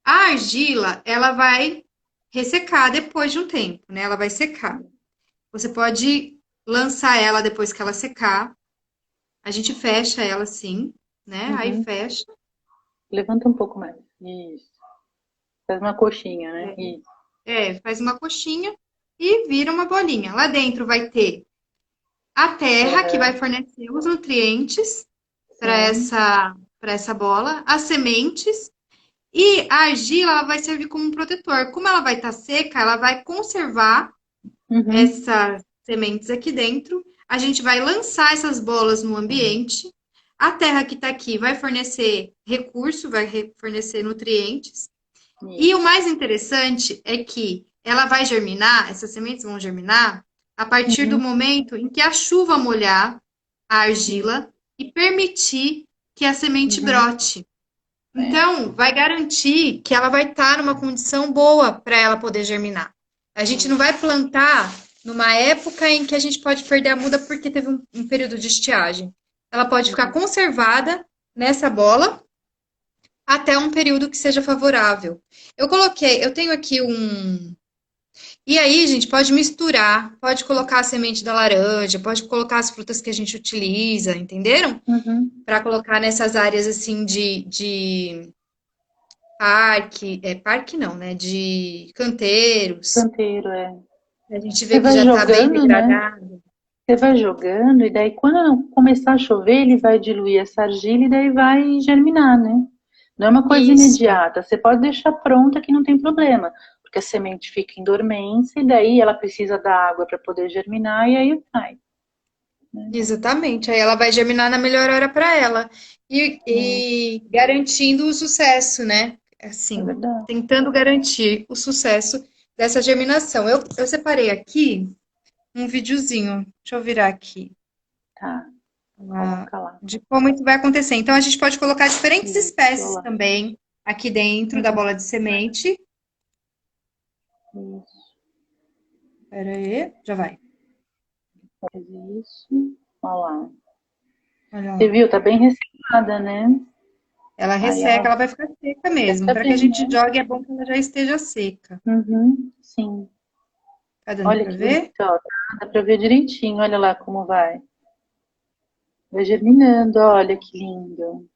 A argila, ela vai ressecar depois de um tempo, né? Ela vai secar. Você pode lançar ela depois que ela secar. A gente fecha ela assim, né? Aí Uhum. fecha. Levanta um pouco mais. Isso. Faz uma coxinha, né? Isso. Faz uma coxinha e vira uma bolinha. Lá dentro vai ter a terra, que vai Aham. fornecer os nutrientes para Sim. essa bola, as sementes, e a argila ela vai servir como um protetor. Como ela vai estar seca, ela vai conservar Uhum. essas sementes aqui dentro. A gente vai lançar essas bolas no ambiente. A terra que está aqui vai fornecer recurso, vai fornecer nutrientes. E o Isso. mais interessante é que ela vai germinar, essas sementes vão germinar a partir do Uhum. momento em que a chuva molhar a Isso. argila e permitir que a semente Uhum. brote. É. Então, vai garantir que ela vai estar numa condição boa para ela poder germinar. A gente não vai Isso. plantar numa época em que a gente pode perder a muda porque teve um período de estiagem. Ela pode ficar Uhum. conservada nessa bola até um período que seja favorável. Eu tenho aqui um. E aí, gente, pode misturar, pode colocar a semente da laranja, pode colocar as frutas que a gente utiliza, entenderam? Uhum. Para colocar nessas áreas assim de parque, parque não, né? De canteiros. Canteiro, é. A gente Você vê que vai já está bem jogando, né? degradado. Você vai jogando, e daí quando começar a chover, ele vai diluir essa argila e daí vai germinar, né? Não é uma coisa Isso, imediata. Você pode deixar pronta que não tem problema, porque a semente fica em dormência e daí ela precisa da água para poder germinar e aí vai, né? exatamente. Aí ela vai germinar na melhor hora para ela. Isso, E garantindo o sucesso, né? é Assim, verdade. tentando garantir o sucesso dessa germinação. Eu separei aqui um videozinho. Deixa eu virar aqui. Tá, ah, coloca lá. de como isso vai acontecer. Então, a gente pode colocar diferentes Isso, espécies lá. também aqui dentro da Uhum, bola de semente. isso, Espera aí, já vai. faz isso. Olha lá. Olha Você lá. viu? Tá bem ressecada, né? Ela Aí resseca, ela ela vai ficar seca mesmo. seca Para que a bem, gente né? jogue, é bom que ela já esteja seca. Uhum, sim. Tá dando Olha para que bonito, ver? ó. Dá pra ver direitinho. Olha lá como vai. Vai germinando, olha que lindo.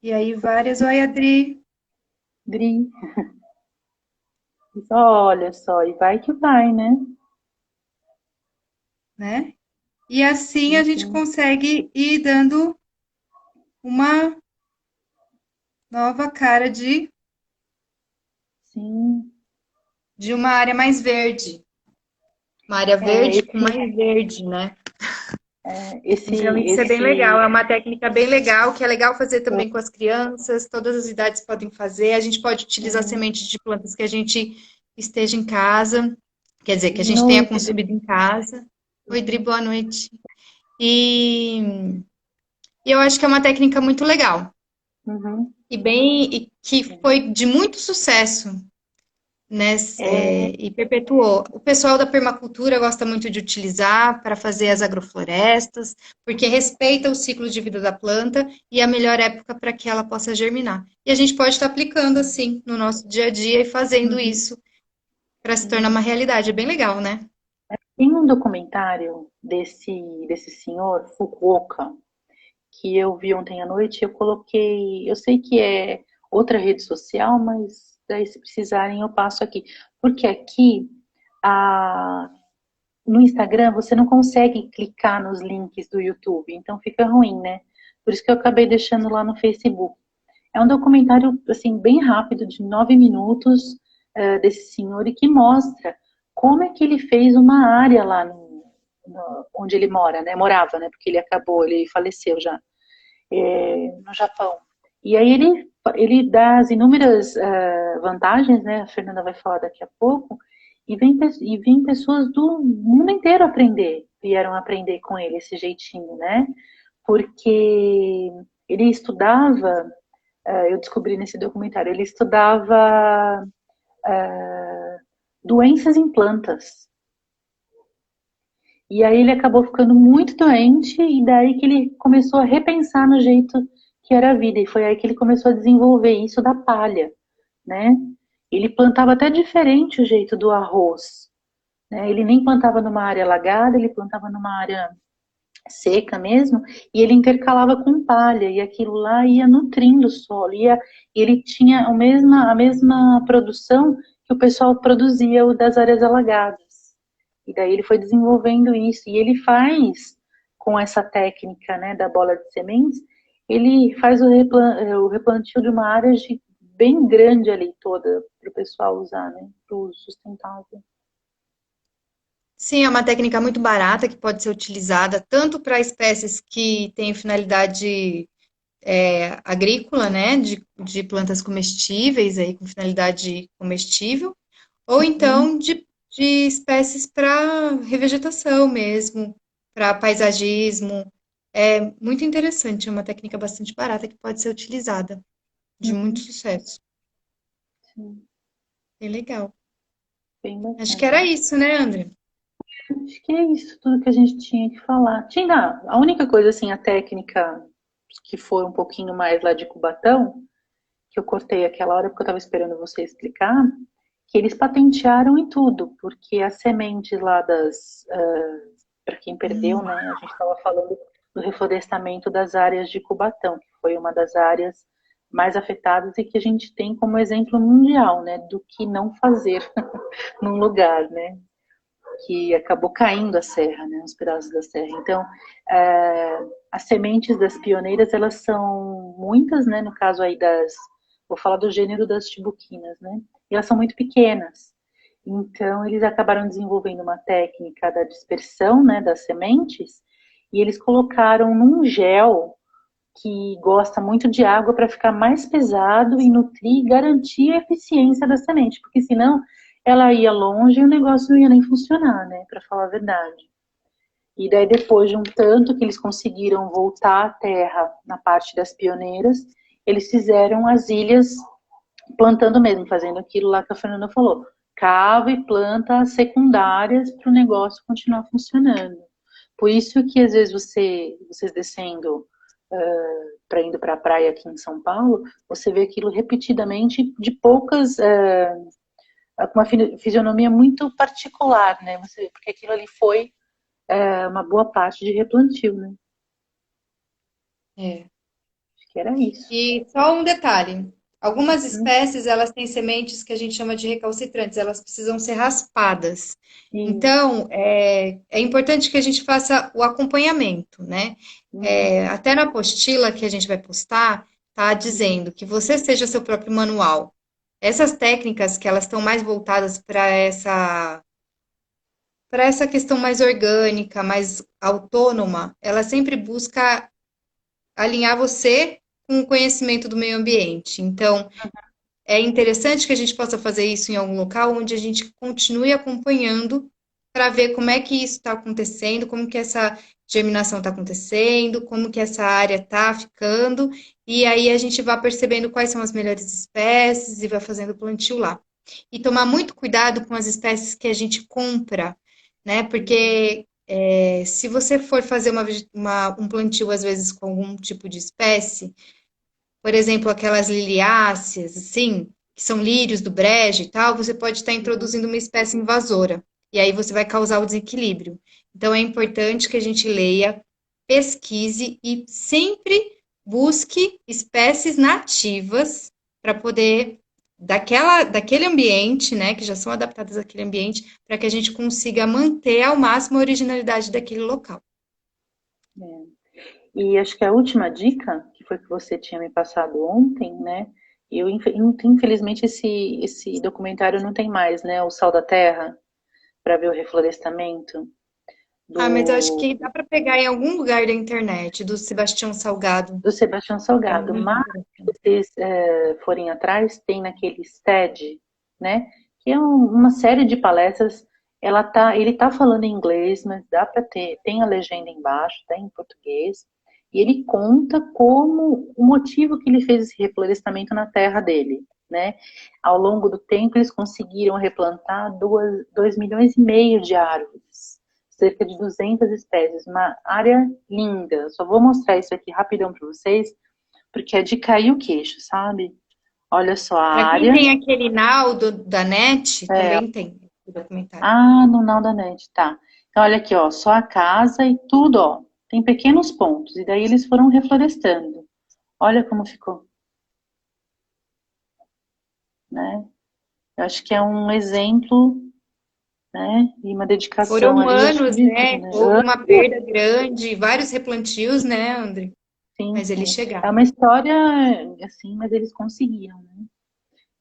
E aí, várias. Oi, Adri, Gris. Olha só, e vai que vai, né? né? E assim a gente Uhum, consegue ir dando uma nova cara sim. de uma área mais verde. Uma área É, verde com mais verde, né? esse, Então, isso é bem legal, esse, é uma técnica bem legal, que é legal fazer também com as crianças, todas as idades podem fazer. A gente pode utilizar sim. sementes de plantas que a gente esteja em casa, quer dizer, que a gente tenha Noite, Dri. consumido em casa. Oi, Dri, boa noite. E, e eu acho que é uma técnica muito legal Uhum. e que foi de muito sucesso, né? É, E perpetuou. O pessoal da permacultura gosta muito de utilizar para fazer as agroflorestas, porque respeita o ciclo de vida da planta e é a melhor época para que ela possa germinar. E a gente pode estar aplicando assim no nosso dia a dia e fazendo uhum, isso para se tornar sim. uma realidade. É bem legal, né? Tem um documentário desse senhor, Fukuoka, que eu vi ontem à noite. Eu coloquei, eu sei que é outra rede social, mas daí se precisarem eu passo aqui. Porque aqui a, no Instagram você não consegue clicar nos links do YouTube, então fica ruim, né? Por isso que eu acabei deixando lá no Facebook. É um documentário assim bem rápido, de 9 minutos, desse senhor, e que mostra como é que ele fez uma área lá onde ele mora, né? Morava, né? Porque ele faleceu já. no Japão. E aí ele dá as inúmeras vantagens, né? A Fernanda vai falar daqui a pouco, e vem pessoas do mundo inteiro aprender, vieram aprender com ele esse jeitinho, né? Porque ele estudava, eu descobri nesse documentário, ele estudava doenças em plantas. E aí ele acabou ficando muito doente e daí que ele começou a repensar no jeito que era a vida. E foi aí que ele começou a desenvolver isso da palha, né? Ele plantava até diferente o jeito do arroz, né? Ele nem plantava numa área alagada, ele plantava numa área seca mesmo, e ele intercalava com palha, e aquilo lá ia nutrindo o solo, e ele tinha a mesma produção que o pessoal produzia o das áreas alagadas. E daí ele foi desenvolvendo isso, e ele faz, com essa técnica, né, da bola de sementes, ele faz o replantio de uma área bem grande ali toda, para o pessoal usar, né, para o sustentável. Sim, é uma técnica muito barata que pode ser utilizada tanto para espécies que têm finalidade agrícola, né, de plantas comestíveis aí com finalidade comestível, ou Uhum. então de espécies para revegetação mesmo, para paisagismo. É muito interessante, é uma técnica bastante barata que pode ser utilizada, de muito Uhum. sucesso. Sim, Bem legal. bem Acho que era bacana. isso, né, André? Acho que é isso tudo que a gente tinha que falar. Tinha a única coisa assim, a técnica que foi um pouquinho mais lá de Cubatão, que eu cortei aquela hora porque eu estava esperando você explicar, que eles patentearam e tudo, porque as sementes lá para quem perdeu, né? A gente estava falando do reflorestamento das áreas de Cubatão, que foi uma das áreas mais afetadas e que a gente tem como exemplo mundial, né, do que não fazer num lugar, né? Que acabou caindo a serra, né, os pedaços da serra. Então, as sementes das pioneiras, elas são muitas, né, no caso aí vou falar do gênero das tibuquinas, né, e elas são muito pequenas. Então, eles acabaram desenvolvendo uma técnica da dispersão, né, das sementes, e eles colocaram num gel que gosta muito de água para ficar mais pesado e nutrir e garantir a eficiência da semente, porque senão ela ia longe e o negócio não ia nem funcionar, né, para falar a verdade. E daí depois de um tanto que eles conseguiram voltar à terra na parte das pioneiras, eles fizeram as ilhas plantando mesmo, fazendo aquilo lá que a Fernanda falou. Cava e planta as secundárias para o negócio continuar funcionando. Por isso que às vezes vocês descendo para indo para a praia aqui em São Paulo, você vê aquilo repetidamente de poucas, com uma fisionomia muito particular, né? Você vê, porque aquilo ali foi uma boa parte de replantio, né? É. Acho que era isso. E só um detalhe. Algumas Uhum. espécies, elas têm sementes que a gente chama de recalcitrantes, elas precisam ser raspadas. Isso. Então, é importante que a gente faça o acompanhamento, né? Uhum. Até na apostila que a gente vai postar, tá dizendo que você seja seu próprio manual. Essas técnicas que elas estão mais voltadas para essa questão mais orgânica, mais autônoma, ela sempre busca alinhar você com o conhecimento do meio ambiente. Então, é interessante que a gente possa fazer isso em algum local onde a gente continue acompanhando para ver como é que isso está acontecendo, como que essa germinação está acontecendo, como que essa área está ficando, e aí a gente vai percebendo quais são as melhores espécies e vai fazendo o plantio lá. E tomar muito cuidado com as espécies que a gente compra, né? Porque se você for fazer um plantio, às vezes, com algum tipo de espécie, por exemplo, aquelas liliáceas, assim, que são lírios do brejo e tal, você pode estar Uhum. introduzindo uma espécie invasora. E aí você vai causar o desequilíbrio. Então é importante que a gente leia, pesquise e sempre busque espécies nativas para poder daquele ambiente, né, que já são adaptadas àquele ambiente, para que a gente consiga manter ao máximo a originalidade daquele local. É. E acho que a última dica, que foi que você tinha me passado ontem, né? Infelizmente esse documentário não tem mais, né? O Sal da Terra, para ver o reflorestamento. Ah, mas eu acho do, que dá para pegar em algum lugar da internet, do Sebastião Salgado. do Sebastião É Salgado. muito Mas, se interessante. vocês forem atrás, tem naquele TED, né? Que é uma série de palestras. Ele tá falando em inglês, mas dá para ter, tem a legenda embaixo, tá em português. E ele conta como o motivo que ele fez esse reflorestamento na terra dele, né? Ao longo do tempo, eles conseguiram replantar 2,5 milhões de árvores, cerca de 200 espécies, uma área linda. Só vou mostrar isso aqui rapidão para vocês, porque é de cair o queixo, sabe? Olha só a Para quem área. tem aquele Naldo da NET, É, também tem o documentário. no Naldanet, tá. Então, olha aqui, ó, só a casa e tudo, ó. Tem pequenos pontos, e daí eles foram reflorestando. Olha como ficou, né? Eu acho que é um exemplo, né? E uma dedicação Foram ali, acho que anos, de vida, né? né? Houve uma perda grande, vários replantios, né, André? Sim, Mas eles sim. É chegaram. uma história assim, mas eles conseguiram, né?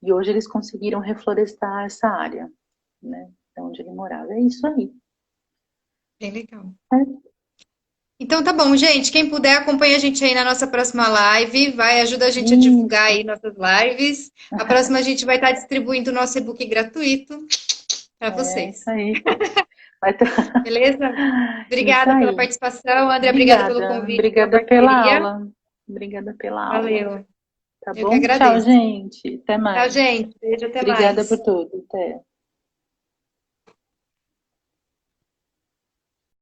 E hoje eles conseguiram reflorestar essa área, né? Onde ele morava. É isso aí. Bem legal. É. Então tá bom, gente. Quem puder, acompanha a gente aí na nossa próxima live. Vai, ajuda a gente a divulgar Isso, aí nossas lives. A próxima a gente vai estar distribuindo o nosso e-book gratuito para é vocês. isso aí. Vai ter... Beleza? Isso Obrigada pela aí. participação, André. Obrigada pelo Obrigada. convite, pela Obrigada pela parceria. aula. Obrigada pela aula. Valeu. Tá Eu que bom? Tchau, agradeço. gente. Até Tchau, mais. gente. Beijo, até Obrigada por mais. tudo. Até.